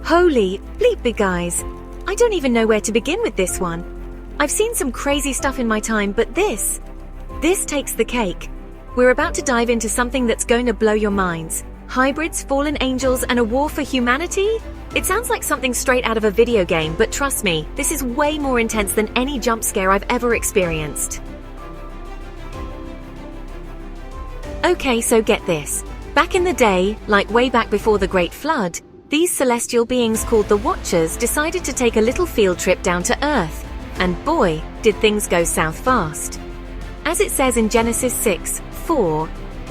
Holy bleepy guys. I don't even know where to begin with this one. I've seen some crazy stuff in my time, but this takes the cake. We're about to dive into something that's going to blow your minds. Hybrids, fallen angels, and a war for humanity? It sounds like something straight out of a video game, but trust me, this is way more intense than any jump scare I've ever experienced. Okay, so get this. Back in the day, like way back before the Great Flood, these celestial beings called the Watchers decided to take a little field trip down to Earth. And boy, did things go south fast. As it says in Genesis 6:4,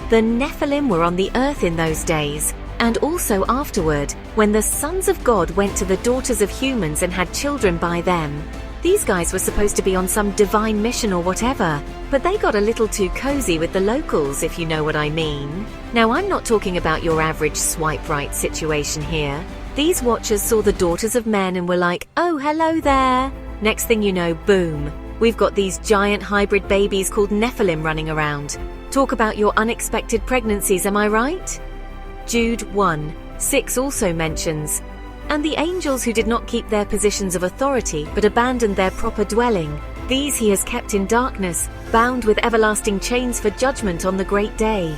the Nephilim were on the earth in those days, and also afterward, when the sons of God went to the daughters of humans and had children by them. These guys were supposed to be on some divine mission or whatever, but they got a little too cozy with the locals, if you know what I mean. Now, I'm not talking about your average swipe right situation here. These Watchers saw the daughters of men and were like, oh, hello there. Next thing you know, boom, we've got these giant hybrid babies called Nephilim running around. Talk about your unexpected pregnancies, am I right? Jude 1:6 also mentions, and the angels who did not keep their positions of authority but abandoned their proper dwelling, these he has kept in darkness, bound with everlasting chains for judgment on the great day.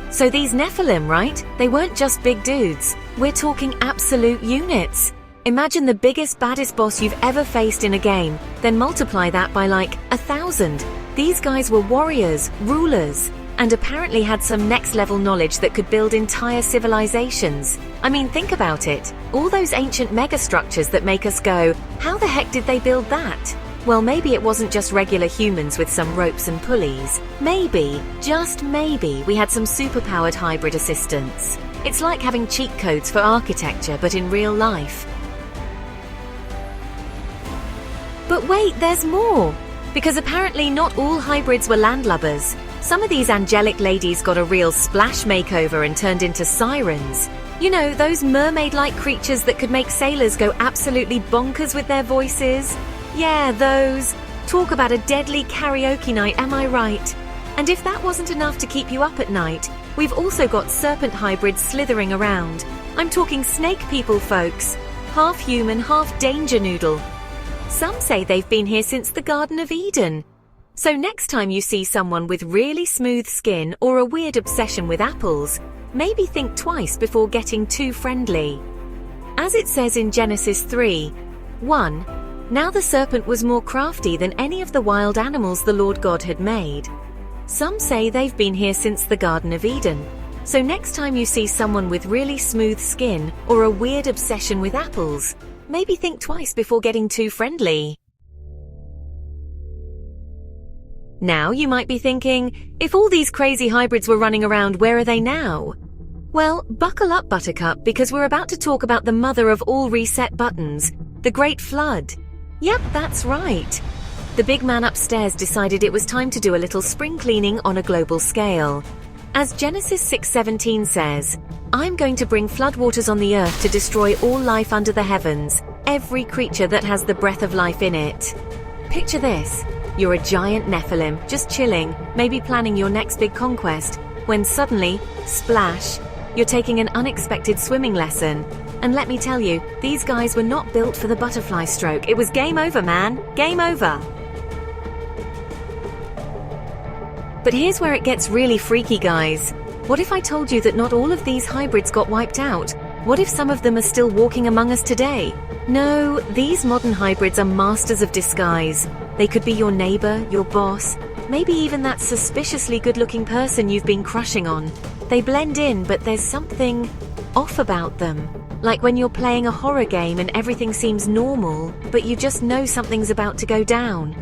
So these Nephilim, right? They weren't just big dudes. We're talking absolute units. Imagine the biggest, baddest boss you've ever faced in a game, then multiply that by like 1,000. These guys were warriors, rulers, and apparently had some next-level knowledge that could build entire civilizations. I mean, think about it. All those ancient megastructures that make us go, how the heck did they build that? Well, maybe it wasn't just regular humans with some ropes and pulleys. Maybe, just maybe, we had some superpowered hybrid assistants. It's like having cheat codes for architecture, but in real life. But wait, there's more! Because apparently not all hybrids were landlubbers. Some of these angelic ladies got a real splash makeover and turned into sirens. You know, those mermaid-like creatures that could make sailors go absolutely bonkers with their voices? Yeah, those. Talk about a deadly karaoke night, am I right? And if that wasn't enough to keep you up at night, we've also got serpent hybrids slithering around. I'm talking snake people, folks. Half human, half danger noodle. Some say they've been here since the Garden of Eden. So next time you see someone with really smooth skin or a weird obsession with apples, maybe think twice before getting too friendly. As it says in Genesis 3:1, now the serpent was more crafty than any of the wild animals the Lord God had made. Some say they've been here since the Garden of Eden. So next time you see someone with really smooth skin or a weird obsession with apples, maybe think twice before getting too friendly. Now you might be thinking, if all these crazy hybrids were running around, where are they now? Well, buckle up, Buttercup, because we're about to talk about the mother of all reset buttons, the Great Flood. Yep, that's right. The big man upstairs decided it was time to do a little spring cleaning on a global scale. As Genesis 6:17 says, I'm going to bring floodwaters on the earth to destroy all life under the heavens, every creature that has the breath of life in it. Picture this. You're a giant Nephilim, just chilling, maybe planning your next big conquest, when suddenly, splash, you're taking an unexpected swimming lesson. And let me tell you, these guys were not built for the butterfly stroke. It was game over, man. Game over. But here's where it gets really freaky, guys. What if I told you that not all of these hybrids got wiped out? What if some of them are still walking among us today? No, these modern hybrids are masters of disguise. They could be your neighbor, your boss, maybe even that suspiciously good-looking person you've been crushing on. They blend in, but there's something off about them. Like when you're playing a horror game and everything seems normal, but you just know something's about to go down.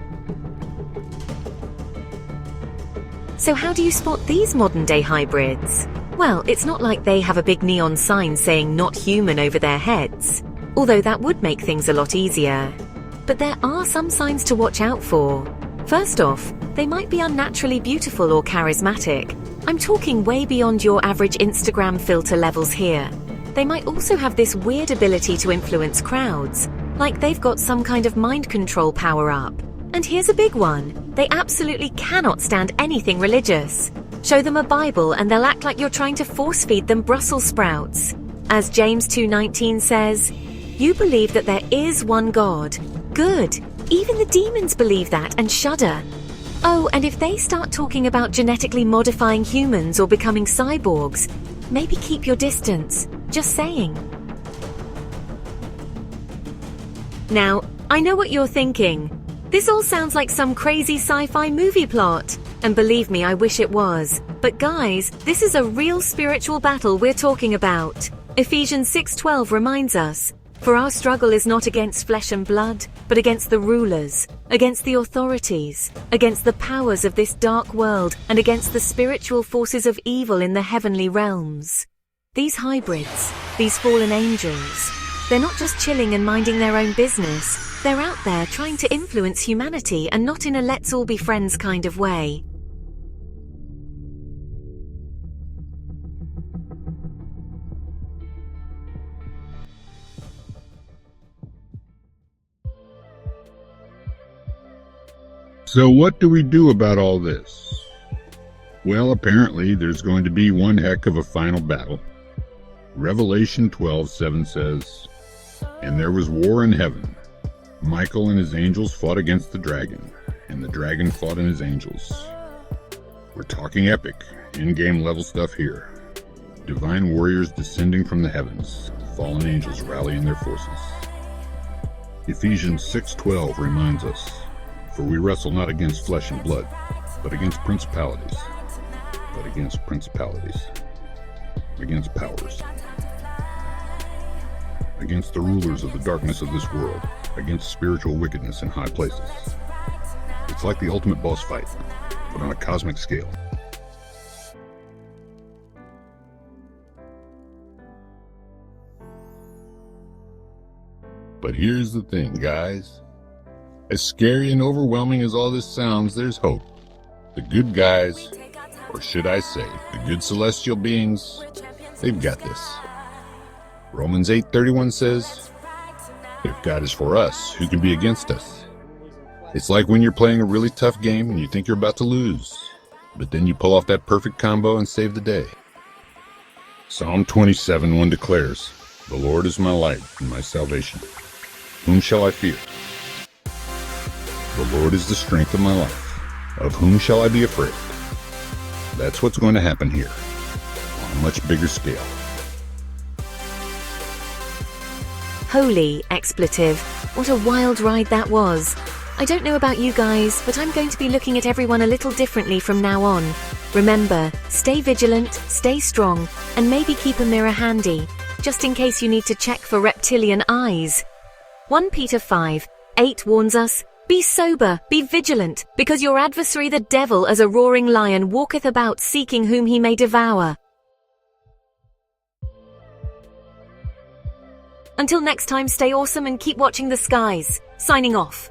So how do you spot these modern-day hybrids? Well, it's not like they have a big neon sign saying not human over their heads, although that would make things a lot easier. But there are some signs to watch out for. First off, they might be unnaturally beautiful or charismatic. I'm talking way beyond your average Instagram filter levels here. They might also have this weird ability to influence crowds, like they've got some kind of mind control power-up. And here's a big one. They absolutely cannot stand anything religious. Show them a Bible and they'll act like you're trying to force-feed them Brussels sprouts. As James 2:19 says, "You believe that there is one God. Good. Even the demons believe that and shudder." Oh, and if they start talking about genetically modifying humans or becoming cyborgs, maybe keep your distance. Just saying. Now, I know what you're thinking. This all sounds like some crazy sci-fi movie plot. And believe me, I wish it was. But guys, this is a real spiritual battle we're talking about. Ephesians 6:12 reminds us, "For our struggle is not against flesh and blood, but against the rulers, against the authorities, against the powers of this dark world, and against the spiritual forces of evil in the heavenly realms." These hybrids, these fallen angels, they're not just chilling and minding their own business. They're out there trying to influence humanity, and not in a let's all be friends kind of way. So what do we do about all this? Well, apparently there's going to be one heck of a final battle. Revelation 12:7 says, "And there was war in heaven. Michael and his angels fought against the dragon, and the dragon fought and his angels." We're talking epic, in-game level stuff here. Divine warriors descending from the heavens, fallen angels rallying their forces. Ephesians 6:12 reminds us, "For we wrestle not against flesh and blood, but against principalities, against powers, against the rulers of the darkness of this world, against spiritual wickedness in high places." It's like the ultimate boss fight, but on a cosmic scale. But here's the thing, guys. As scary and overwhelming as all this sounds, there's hope. The good guys, or should I say, the good celestial beings, they've got this. Romans 8:31 says, "If God is for us, who can be against us?" It's like when you're playing a really tough game and you think you're about to lose, but then you pull off that perfect combo and save the day. Psalm 27:1 declares, "The Lord is my light and my salvation. Whom shall I fear? The Lord is the strength of my life. Of whom shall I be afraid?" That's what's going to happen here, on a much bigger scale. Holy expletive. What a wild ride that was. I don't know about you guys, but I'm going to be looking at everyone a little differently from now on. Remember, stay vigilant, stay strong, and maybe keep a mirror handy, just in case you need to check for reptilian eyes. 1 Peter 5:8 warns us, "Be sober, be vigilant, because your adversary the devil as a roaring lion walketh about seeking whom he may devour." Until next time, stay awesome and keep watching the skies. Signing off.